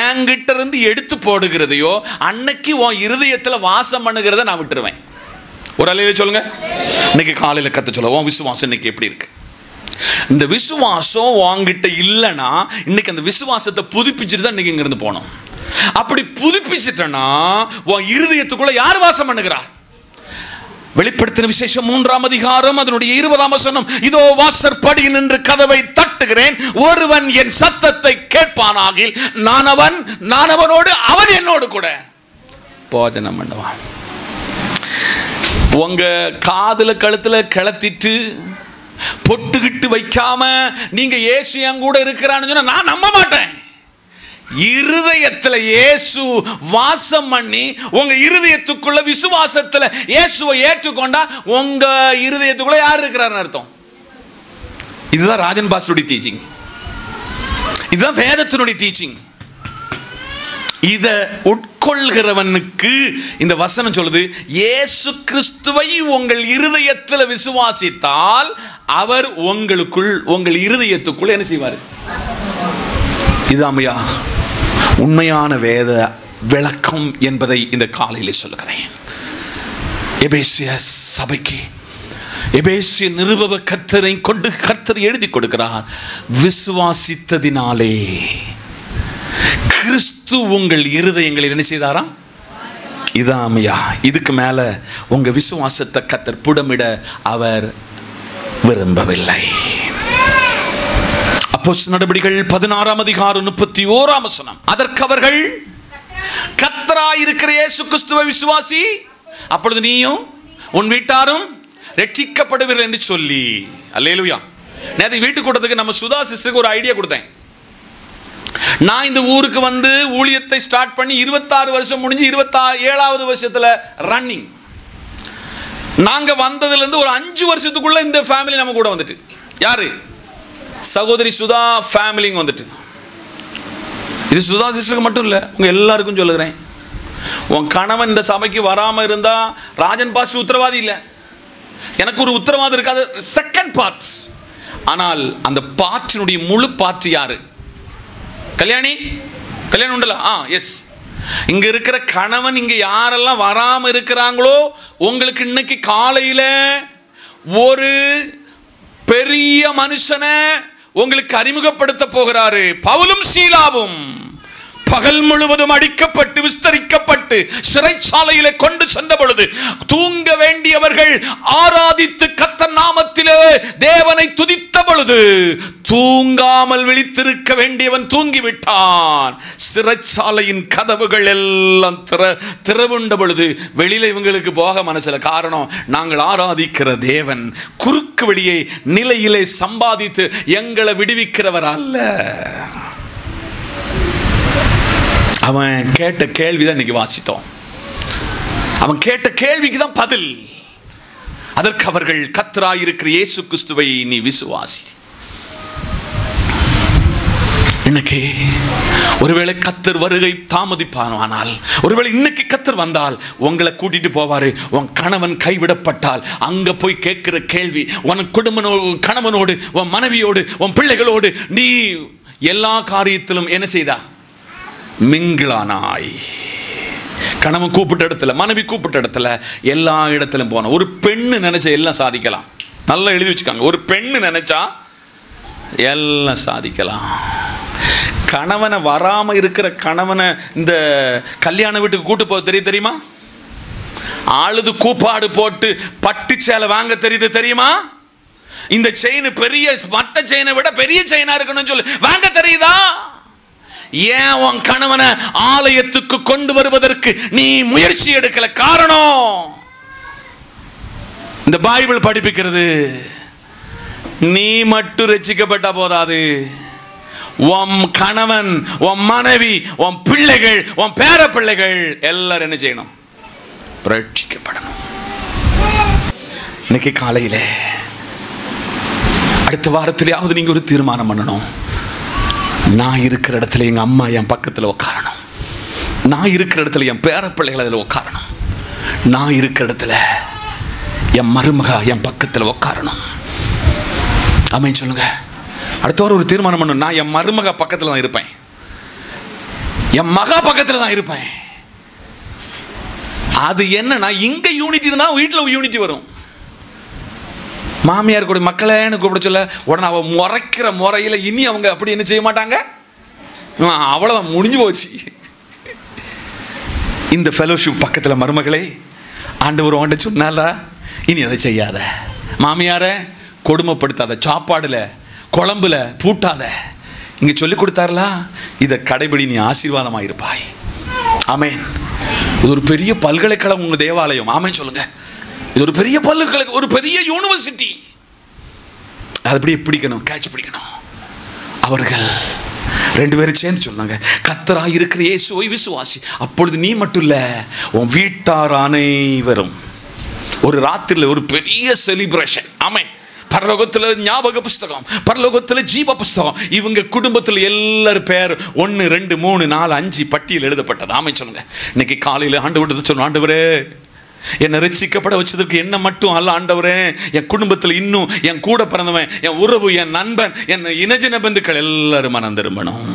என்கிட்ட இருந்து எடுத்து போடுகிறதையோ அன்னைக்கு உன் இருதயத்துல வாசம் பண்ணுகிறத நான் விட்டுருவேன். ஒரு அலையில சொல்லுங்க. இன்னைக்கு காலையில கத்த சொல்ல, உன் விசுவாசம் இன்னைக்கு எப்படி இருக்கு? இந்த விசுவாசம் உன்கிட்ட இல்லைன்னா இன்னைக்கு அந்த விசுவாசத்தை புதுப்பிச்சுட்டு தான் இன்னைக்கு இங்க இருந்து போனோம். அப்படி புதுப்பிச்சுட்டனா உன் இருதயத்துக்குள்ள யார் வாசம் பண்ணுகிறார்? வெளிப்படுத்தின விசேஷம் 3ஆம் அதிகாரம் அதனுடைய 20ஆம் வசனம், இதோ வாசற்படியில் நின்று கதவை தட்டுகிறேன், ஒருவன் என் சத்தத்தை கேட்பானாகில் நான் அவனோடு அவன் என்னோடு கூட போஜனம் பண்ணுவான். உங்க காதுல கழுத்துல கிளத்திட்டு பொட்டுகிட்டு வைக்காம நீங்க இயேசு என் கூட இருக்கிறான்னு சொன்னா நான் நம்ப மாட்டேன். இருதயத்துல இயேசு வாசம் பண்ணி உங்க இருதயத்துக்குள்ள விசுவாசத்துல இயேசுவை ஏற்றுக்கொண்டா உங்க இருதயத்துக்குள்ள யார் இருக்கிறாருன்னு அர்த்தம். இதுதான் ராஜன் பாஸ்டருடைய டீச்சிங், இதுதான் வேதத்தினுடைய டீச்சிங். இத உட்கொள்கிறவனுக்கு இந்த வசனம் சொல்லுது, இயேசு கிறிஸ்துவை உங்கள் இருதயத்தில் விசுவாசித்தால் அவர் உங்களுக்குள் உங்கள் இருதயத்துக்குள் என்ன செய்வார்? இதாமையா உண்மையான வேத விளக்கம் என்பதை இந்த காலையில் சொல்லுகிறேன். எபேசிய சபைக்கு எபேசிய நிருபவ கர்த்தரை கொண்டு கர்த்தர் எழுதி கொடுக்கிறார், விசுவாசித்ததினாலே கிறிஸ்து உங்கள் இருதயங்களில் என்ன செய்தாராம்? இதாமையா, இதுக்கு மேல உங்க விசுவாசத்தை கர்த்தர் புடமிட அவர் விரும்பவில்லை. அப்போஸ்தலர் நடபடிகள் 16:31. அதற்கு அவர்கள், கர்த்தராய் இருக்கிற இயேசு கிறிஸ்துவை விசுவாசி, அப்பொழுது நீயும் உன் வீட்டாரும் ரட்சிக்கப்படுவீர்கள் என்று சொல்லி. அல்லேலூயா. நேத்து வீட்டு கூட்டத்துக்கு நம்ம சுதா சிஸ்டருக்கு ஒரு ஐடியா கொடுத்தேன். நான் இந்த ஊருக்கு வந்து ஊழியத்தை ஸ்டார்ட் பண்ணி 26 வருஷம் முடிஞ்சு 27வது வருஷத்துல ரன்னிங். நாங்க வந்ததுல இருந்து ஒரு 5 வருஷத்துக்குள்ள இந்த ஃபேமிலி நம்ம கூட வந்துட்டு. யாரு? சகோதரி சுதா ஃபேமிலி வந்துட்டு. இது சுதா சிஸ்டருக்கு மட்டும் இல்ல, உங்க எல்லாருக்கும் சொல்லுகிறேன். உன் கணவன் இந்த சபைக்கு வராம இருந்தா ராஜன் பாஸ்டர் உத்தரவாதி இல்ல, எனக்கு ஒரு உத்தரவாதம் இருக்காது, செகண்ட் பார்ட். ஆனால் அந்த பார்ட்டினுடைய முழு பார்ட் யாரு? கல்யாணம் உண்டல? எஸ். இங்க இருக்கிற கணவன் இங்க யாரெல்லாம் வராம இருக்கிறாங்களோ உங்களுக்கு இன்னைக்கு காலையில ஒரு பெரிய மனுஷனை உங்களுக்கு அறிமுகப்படுத்த போகிறாரு. பவுலும் சீலாவும் பகல் முழுவதும் அடிக்கப்பட்டு விஸ்தரிக்கப்பட்டு சிறைச்சாலையிலே கொண்டு சென்ற பொழுது தூங்க வேண்டியவர்கள் ஆராதித்து கர்த்தர் நாமத்திலே தேவனை துதித்த பொழுது தூங்காமல் விழித்திருக்க வேண்டியவன் தூங்கிவிட்டான். சிறைச்சாலையின் கதவுகள் எல்லாம் திறவுண்ட பொழுது வெளியில இவங்களுக்கு போக மனசுல. காரணம், நாங்கள் ஆராதிக்கிற தேவன் குறுக்கு வழியை நிலையிலே சம்பாதித்து எங்களை விடுவிக்கிறவர் அல்ல. அவன் கேட்ட கேள்விதான் இன்னைக்கு வாசித்தோம். அவன் கேட்ட கேள்விக்கு தான் பதில். அதற்கு அவர்கள், கர்த்தராய் இருக்கிற இயேசு கிறிஸ்துவை நீ விசுவாசி. இன்னைக்கு ஒருவேளை கர்த்தர் வருகை தாமதிப்பானால், ஒருவேளை இன்னைக்கு கர்த்தர் வந்தால் உங்களை கூட்டிட்டு போவாரு. உன் கணவன் கைவிடப்பட்டால் அங்க போய் கேட்கிற கேள்வி, உன் கணவனோடு, உன் மனைவியோடு, உன் பிள்ளைகளோடு நீ எல்லா காரியத்திலும் என்ன செய்தா? மிங்கிளானாய். கணவன் கூப்பிட்ட இடத்துல, மனைவி கூப்பிட்ட இடத்துல, எல்லா இடத்திலும் போன. ஒரு பெண்ணு நினைச்சா எல்லாம் சாதிக்கலாம். நல்லா எழுதி வச்சுக்காங்க. ஒரு பெண்ணு நினைச்சா எல்லாம் சாதிக்கலாம். கணவனை வராம இருக்கிற கணவனை இந்த கல்யாண வீட்டுக்கு கூட்டு போக தெரியுமா? அழுது கூப்பாடு போட்டு பட்டு சேலை வாங்க தெரியுமா? இந்த செயின் பெரிய மற்ற செயினை விட பெரிய செயினா இருக்கணும்னு சொல்லி வாங்க தெரியுதா? ஏன் உன் கணவனை ஆலயத்துக்கு கொண்டு வருவதற்கு நீ முயற்சி எடுக்கல? காரணம், இந்த பைபிள் படிப்பிக்கிறது, நீ மட்டும் ரட்சிக்கப்பட்டா போதாது. உன் கணவன், உன் மனைவி, உன் பிள்ளைகள், உன் பேர பிள்ளைகள் எல்லாரும் என்ன செய்யணும்? ரட்சிக்கப்படணும். இன்னைக்கு காலையில அடுத்த வாரத்திலேயாவது நீங்க ஒரு தீர்மானம் பண்ணணும். நான் இருக்கிற இடத்துல எங்க அம்மா என் பக்கத்தில் உட்காரணும். நான் இருக்கிற இடத்துல என் பேர பிள்ளைகள் அதில் உட்காரணும். நான் இருக்கிற இடத்துல என் மருமக என் பக்கத்தில் உட்காரணும். ஆமென் சொல்லுங்க. அடுத்த வாரம் ஒரு தீர்மானம் பண்ணணும். நான் என் மருமக பக்கத்தில் தான் இருப்பேன், என் மகா பக்கத்தில் தான் இருப்பேன். அது என்னன்னா, இங்க யூனிட்டி இருந்தா வீட்டில் யூனிட்டி வரும். மாமியார் கூட மக்களேன்னு கூப்பிட சொல்ல உடனே அவ முறைக்கிற முறையில் இனி அவங்க அப்படி என்ன செய்ய மாட்டாங்க. அவ்வளவுதான், முடிஞ்சு போச்சு. இந்த ஃபெலோஷிப் பக்கத்தில் மருமகளே, ஆண்டவர் உன்கிட்ட சொன்னால இனி அதை செய்யாத, மாமியார கொடுமைப்படுத்தாத, சாப்பாடுல குழம்புல பூட்டாத, இங்க சொல்லி கொடுத்தாரலா, இதை கடைபிடி, நீ ஆசீர்வாதமா இருப்பாய். ஆமென். இது ஒரு பெரிய பல்கலைக்கழகம் உங்க தேவாலயம். ஆமென் சொல்லுங்க. இது ஒரு பெரிய பல்கலைக்கழகம், ஒரு பெரிய யூனிவர்சிட்டி. அது அப்படியே பிடிக்கணும், கேட்ச் பிடிக்கணும். அவர்கள் 2 பேரும் சேர்ந்து சொன்னாங்க, கர்த்தராய் இருக்கிற இயேசுவை விசுவாசி, அப்பொழுது நீ மட்டும் இல்ல உன் வீட்டார் அனைவரும். ஒரு ராத்திரில ஒரு பெரிய செலிப்ரேஷன். ஆமென். பரலோகத்தில் ஞாபக புஸ்தகம், பரலோகத்தில் ஜீவ புஸ்தகம், இவங்க குடும்பத்தில் எல்லாரும் பேர் 1 2 3 4 5 பட்டியல் எழுதப்பட்டது. ஆமென் சொல்லுங்க. இன்னைக்கு காலையில் ஆண்டவர்கிட்ட சொன்ன, ஆண்டவரே என்னை ரட்சிக்கப்பட வச்சதுக்கு என்ன மட்டும் அல்ல ஆண்டவரே, என் குடும்பத்தில் இன்னும் என் கூட பிறந்தவன், என் உறவு, என் நண்பன், என் இனஜன பந்துக்கள் எல்லாரும் மனம் திரும்பணும்.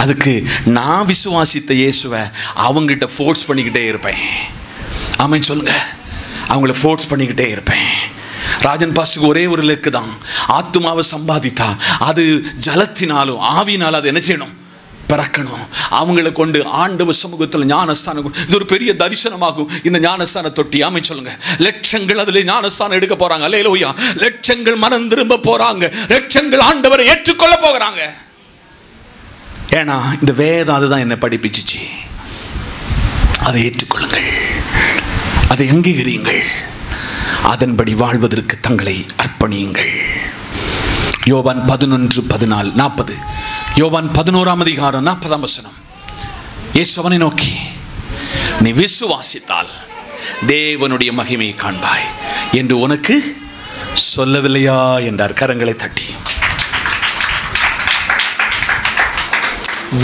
அதுக்கு நான் விசுவாசித்த இயேசுவை அவங்ககிட்ட ஃபோர்ஸ் பண்ணிக்கிட்டே இருப்பேன். ஆமென் சொல்லுங்க. அவங்கள ஃபோர்ஸ் பண்ணிக்கிட்டே இருப்பேன். ராஜன் பாஸ்டருக்கு ஒரே ஒரு இலக்கு தான், ஆத்துமாவை சம்பாதித்தா அது ஜலத்தினாலும் ஆவினாலும் அது என்ன செய்யணும்? பிறக்கணும். அவங்களை கொண்டு ஆண்டவர் சமூகத்தில் ஞானஸ்தானம். இது ஒரு பெரிய தரிசனமாகும். இந்த ஞானஸ்தான தொட்டி ஆமென் சொல்லுங்க. லட்சங்கள் அதில் ஞானஸ்தானம் எடுக்க போறாங்க. அல்லேலூயா. லட்சங்கள் மனம் திரும்ப போறாங்க. லட்சங்கள் ஆண்டவரை ஏற்றுக்கொள்ள போகிறாங்க. ஏன்னா இந்த வேதம் அதுதான் என்ன படிப்பிச்சிச்சு. அதை ஏற்றுக்கொள்ளுங்கள், அதை அங்கீகரியுங்கள், அதன்படி வாழ்வதற்கு தங்களை அர்ப்பணியுங்கள். யோவான் 11:14-40. யோவான் 11:40 இயேசு அவனை நோக்கி, நீ விசுவாசித்தால் தேவனுடைய மகிமையை காண்பாய் என்று உனக்கு சொல்லவில்லையா என்றார். கரங்களை தட்டி.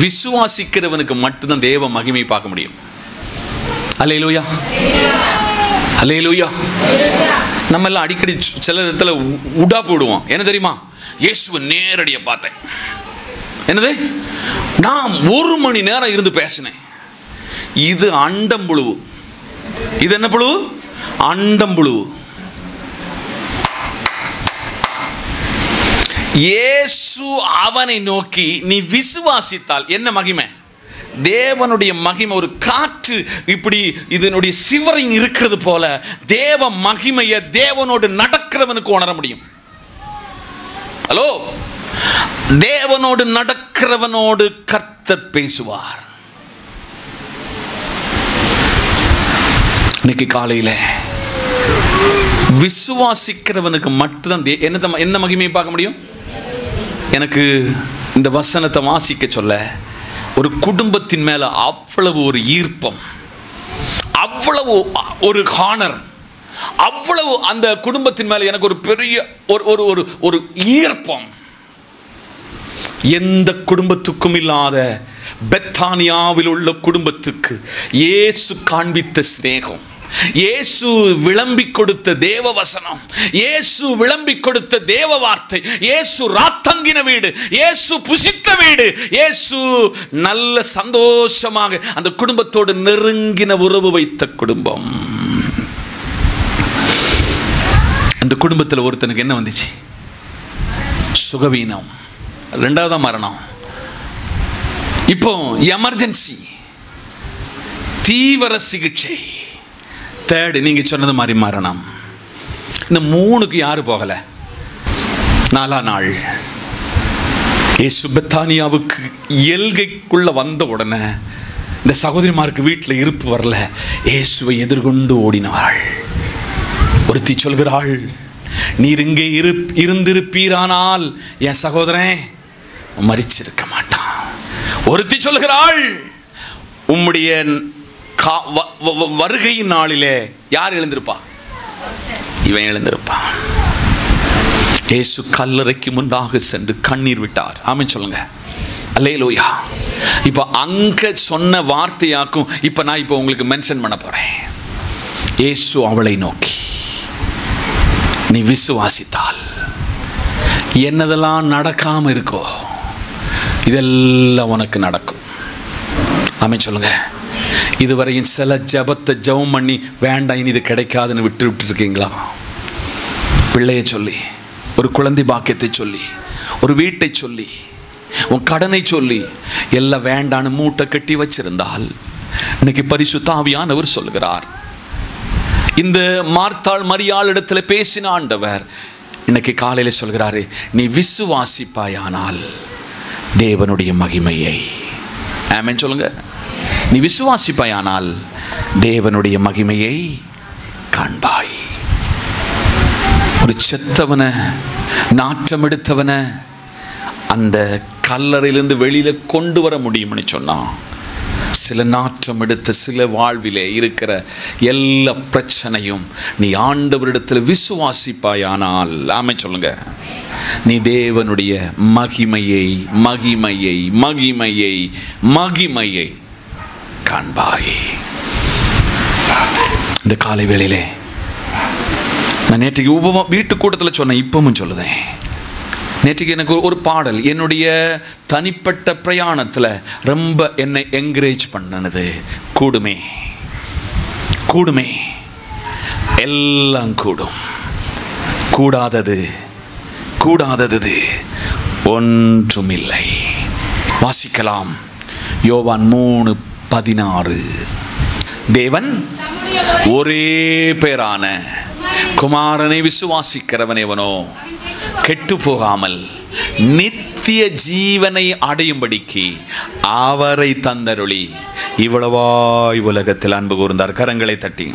விசுவாசிக்கிறவனுக்கு மட்டும்தான் தேவ மகிமையை பார்க்க முடியும். அல்லேலூயா, அல்லேலூயா. நம்ம எல்லாம் அடிக்கடி சில இடத்துல உடா போடுவோம். என்ன தெரியுமா? இயேசுவை நேரடியாக பார்த்தேன். என்னது? நான் 1 மணி நேரம் இருந்து பேசினேன். இது அண்டம் புழுவு. இது என்ன புழுவு? அண்டம் புழுவு. இயேசு அவனை நோக்கி, நீ விசுவாசித்தால் என்ன மகிமை? தேவனுடைய மகிமை ஒரு காற்று இப்படி இதனுடைய சிவரிங் இருக்கிறது போல தேவ மகிமையை தேவனோடு நடக்கிறவனுக்கு உணர முடியும். ஹலோ, தேவனோடு நடக்கிறவனோடு கர்த்தர் பேசுவார். இன்னைக்கு காலையில் விசுவாசிக்கிறவனுக்கு மட்டும்தான் என்ன மகிமையை பார்க்க முடியும். எனக்கு இந்த வசனத்தை வாசிக்க சொல்ல ஒரு குடும்பத்தின் மேல அவ்வளவு ஒரு ஈர்ப்பம், அவ்வளவு ஒரு ஹானர், அவ்வளவு அந்த குடும்பத்தின் மேல எனக்கு ஒரு பெரிய ஒரு ஈர்ப்பம். எந்த குடும்பத்துக்கும் இல்லாத பெத்தானியாவில் உள்ள குடும்பத்துக்கு இயேசு காண்பித்த சிநேகம், இயேசு விளம்பி கொடுத்த தேவ வசனம், இயேசு விளம்பி கொடுத்த தேவ வார்த்தை, இயேசு ராத்தங்கின வீடு, இயேசு புசித்த வீடு, இயேசு நல்ல சந்தோஷமாக அந்த குடும்பத்தோடு நெருங்கின உறவு வைத்த குடும்பம். அந்த குடும்பத்தில் ஒருத்தனுக்கு என்ன வந்துச்சு? சுகவீனம், 2வது மரணம், இப்போ எமர்ஜென்சி, தீவிர சிகிச்சை, 3rd நீங்க சொன்னது மாதிரி மரணம். இந்த 3க்கு யாரு போகல? 4ஆம் நாள் இயேசு பெத்தானியாவுக்கு எல்கைக்குள்ள வந்த உடனே இந்த சகோதரிமாருக்கு வீட்டில் இருப்பு வரல. இயேசுவை எதிர்கொண்டு ஓடினாள். ஒருத்தி சொல்கிறாள், நீர் இங்கே இருந்திருப்பீரானால் என் சகோதரன் மரிச்சிருக்க மாட்டான். ஒருத்தி சொல்கிறாள், உம்முடைய வருகையின் நாளிலே யார் எழுந்திருப்பா? இவன் எழுந்திருப்பான். இயேசு கல்லறைக்கு முன்பாக சென்று கண்ணீர் விட்டார். ஆமென் சொல்லுங்க. அல்லேலூயா. இப்போ அங்க சொன்ன வார்த்தையாக்கும் இப்போ நான் இப்போ உங்களுக்கு மென்ஷன் பண்ண போறேன். இயேசு அவளை நோக்கி, நீ விசுவாசித்தால் என்னதெல்லாம் நடக்காம இருக்கோ இதெல்லாம் உனக்கு நடக்கும். ஆமென் சொல்லுங்க. இதுவரையும் சில ஜபத்தை ஜபம் பண்ணி வேண்டாம் இனி இது கிடைக்காதுன்னு விட்டு இருக்கீங்களா? பிள்ளையை சொல்லி, ஒரு குழந்தை பாக்கியத்தை சொல்லி, ஒரு வீட்டை சொல்லி, உன் கடனை சொல்லி எல்லாம் வேண்டான்னு மூட்டை கட்டி வச்சிருந்தால் இன்னைக்கு பரிசுத்த ஆவியானவர் சொல்கிறார். இந்த மார்த்தாள் மரியாள் இடத்துல பேசின ஆண்டவர் இன்னைக்கு காலையில் சொல்கிறாரு, நீ விசுவாசிப்பாயானால் தேவனுடைய மகிமையை. ஆமென் சொல்லுங்க. நீ விசுவாசிப்பாயானால் தேவனுடைய மகிமையை காண்பாய். ஒரு செத்தவனை, நாற்றம் எடுத்தவனை அந்த கல்லறையிலிருந்து வெளியில கொண்டு வர முடியும்னு சொன்னா, சில நாற்றம் எடுத்த சில வாழ்விலே இருக்கிற எல்லா பிரச்சனையும் நீ ஆண்டவரிடத்தில் விசுவாசிப்பாயானால், ஆமென் சொல்லுங்க, நீ தேவனுடைய மகிமையை மகிமையை மகிமையை மகிமையை காண்பாய். இந்த காலை வேளையிலே நான் நேற்றுக்கு வீட்டு கூட்டத்தில் சொன்னேன், இப்பவும் சொல்லுதேன். நேற்றுக்கு எனக்கு ஒரு பாடல் என்னுடைய தனிப்பட்ட பிரயாணத்தில் ரொம்ப என்னை என்கரேஜ் பண்ணது. கூடுமே கூடுமே, எல்லாம் கூடும், கூடாதது கூடாதது ஒன்றுமில்லை. வாசிக்கலாம். யோவான் 3:16. தேவன் ஒரே பேரான குமாரனை விசுவாசிக்கிறவன் எவனோ கெட்டு போகாமல் நித்திய ஜீவனை அடையும்படிக்கு அவரை தந்தருளி இவ்வளவாய் உலகத்தில் அன்பு கூர்ந்தார். கரங்களை தட்டி.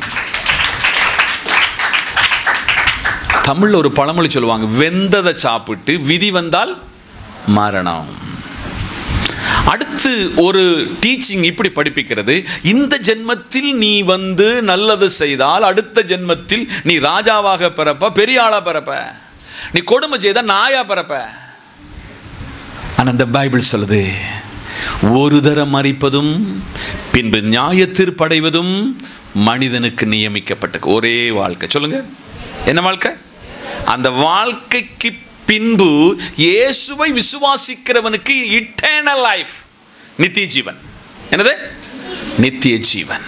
தமிழ்ல ஒரு பழமொழி சொல்லுவாங்க, வெந்ததை சாப்பிட்டு விதி வந்தால் மரணம். அடுத்து ஒரு டீச்சிங் இப்படி படிப்பிக்கிறது, இந்த ஜென்மத்தில் நீ நல்லது செய்தால் அடுத்த ஜென்மத்தில் நீ ராஜாவாக பிறப்ப, பெரிய ஆளா பிறப்ப. நீ கொடுமை செய்த நாயா பிறப்ப. ஆனா அந்த பைபிள் சொல்லுது, ஒரு தரம் மரிப்பதும் பின்பு நியாய தீர்ப்படைவதும் மனிதனுக்கு நியமிக்கப்பட்ட ஒரே வாழ்க்கை. சொல்லுங்க, என்ன வாழ்க்கை? அந்த வாழ்க்கைக்கு பின்பு இயேசுவை விசுவாசிக்கிறவனுக்கு இட்டர்னல் லைஃப், நித்திய ஜீவன். என்னது? நித்திய ஜீவன்.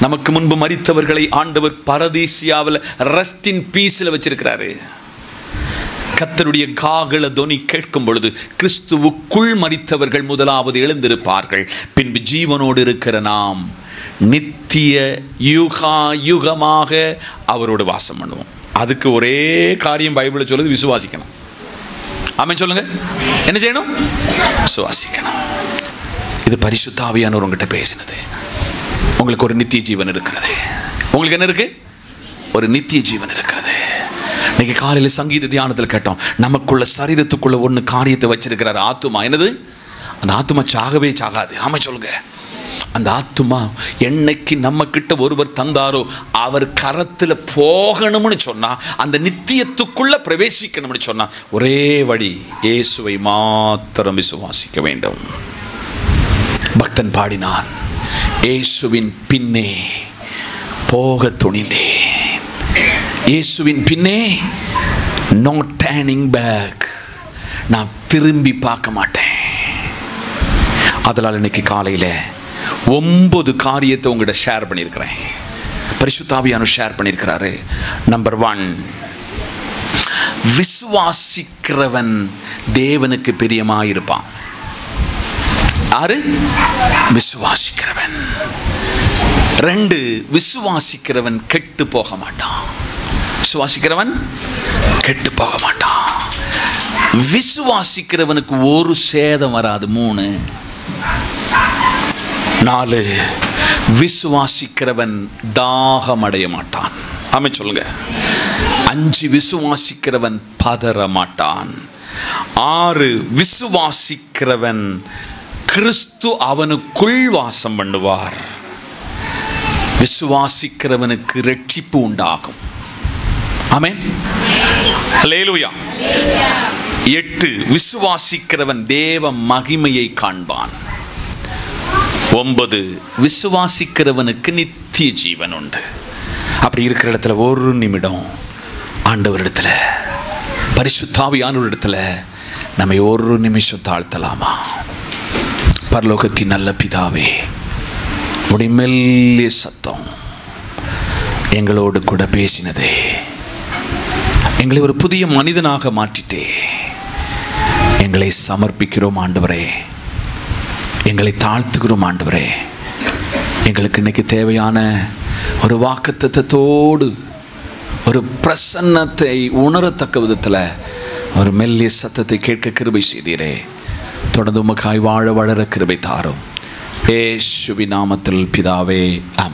நமக்கு முன்பு மரித்தவர்களை ஆண்டவர் பரதீசியாவில் ரெஸ்ட் இன் பீஸ்ல வச்சிருக்கிறாரு. கர்த்தருடைய காகள தொனி கேட்கும் பொழுது கிறிஸ்துவுக்குள் மரித்தவர்கள் முதலாவது எழுந்திருப்பார்கள், பின்பு ஜீவனோடு இருக்கிற நாம் நித்திய யுகா யுகமாக அவரோடு வாசம் பண்ணுவோம். அதுக்கு ஒரே காரியம் பைபிள் சொல்லுது, விசுவாசிக்கணும். ஆமென் சொல்லுங்க. என்ன செய்யணும்? விசுவாசிக்கணும். இது பரிசுத்த ஆவியானவர் உங்ககிட்ட பேசினது. உங்களுக்கு ஒரு நித்திய ஜீவன் இருக்கிறது. உங்களுக்கு என்ன இருக்கு? ஒரு நித்திய ஜீவன் இருக்கிறது. இன்னைக்கு காலையில் சங்கீத தியானத்தில் கேட்டோம், நமக்குள்ள சரீரத்துக்குள்ள ஒன்று காரியத்தை வச்சிருக்கிறார், ஆத்துமா. என்னது? அந்த ஆத்துமா சாகவே சாகாது. ஆமாம் சொல்லுங்க. அந்த ஆத்துமா என்னைக்கு நம்ம கிட்ட ஒருவர் தந்தாரோ அவர் கரத்தில் போகணும்னு சொன்னா, அந்த நித்தியத்துக்குள்ள பிரவேசிக்கணும்னு சொன்னா, ஒரே வழி இயேசுவை மாத்திரம் விசுவாசிக்க வேண்டும். பக்தன் பாடினான், இயேசுவின் பின்னே போக துணிந்தேன், இயேசுவின் பின்னே நோ டர்னிங் பேக், நான் திரும்பி பார்க்க மாட்டேன். அதனால் இன்னைக்கு காலையில் 9 காரியத்தை உங்கள்கிட்ட ஷேர் பண்ணியிருக்கிறேன். பரிசுத்த ஆவியானவர் ஷேர் பண்ணியிருக்கிறாரு. நம்பர் 1, விசுவாசிக்கிறவன் தேவனுக்கு பிரியமாயிருப்பான். யாரு? விசுவாசிக்கிறவன். 2, விசுவாசிக்கிறவன் கெட்டு போக மாட்டான். விசுவாசிக்கிறவன் கெட்டு போக மாட்டான். விசுவாசிக்கிறவனுக்கு ஒரு சேதம் வராது. 3, 4, விசுவாசிக்கிறவன் தாகம் அடைய மாட்டான். ஆமென் சொல்லுங்க. 5, விசுவாசிக்கிறவன் பதற மாட்டான். 6, விசுவாசிக்கிறவன் கிறிஸ்து அவனுக்குள் வாசம் பண்ணுவார். விசுவாசிக்கிறவனுக்கு ரட்சிப்பு உண்டாகும். ஆமென். ஹல்லேலூயா. 8, விசுவாசிக்கிறவன் தேவ மகிமையை காண்பான். 9, விசுவாசிக்கிறவனுக்கு நித்திய ஜீவன் உண்டு. அப்படி இருக்கிற இடத்துல ஒரு நிமிடம் ஆண்டவரிடத்துல, பரிசுத்த ஆவியானவரிடத்துல நம்மை ஒரு நிமிஷம் தாழ்த்தலாமா? பரலோகத்தின் நல்ல பிதாவே, உடைய மெல்லிய சத்தம் எங்களோடு கூட பேசினதே, எங்களை ஒரு புதிய மனிதனாக மாற்றிட்டே. எங்களை சமர்ப்பிக்கிறோம் ஆண்டவரே, எங்களை தாழ்த்துகிறோம் ஆண்டவரே. எங்களுக்கு இன்னைக்கு தேவையான ஒரு வாக்குத்தத்தத்தோடு ஒரு பிரசன்னத்தை உணரத்தக்க விதத்தில் ஒரு மெல்லிய சத்தத்தை கேட்க கிருபை செய்தீரே. தொடர்ந்து உமக்காய் வாழ வளர கிருபை தாரும். இயேசுவின் நாமத்தில் பிதாவே, ஆமென்.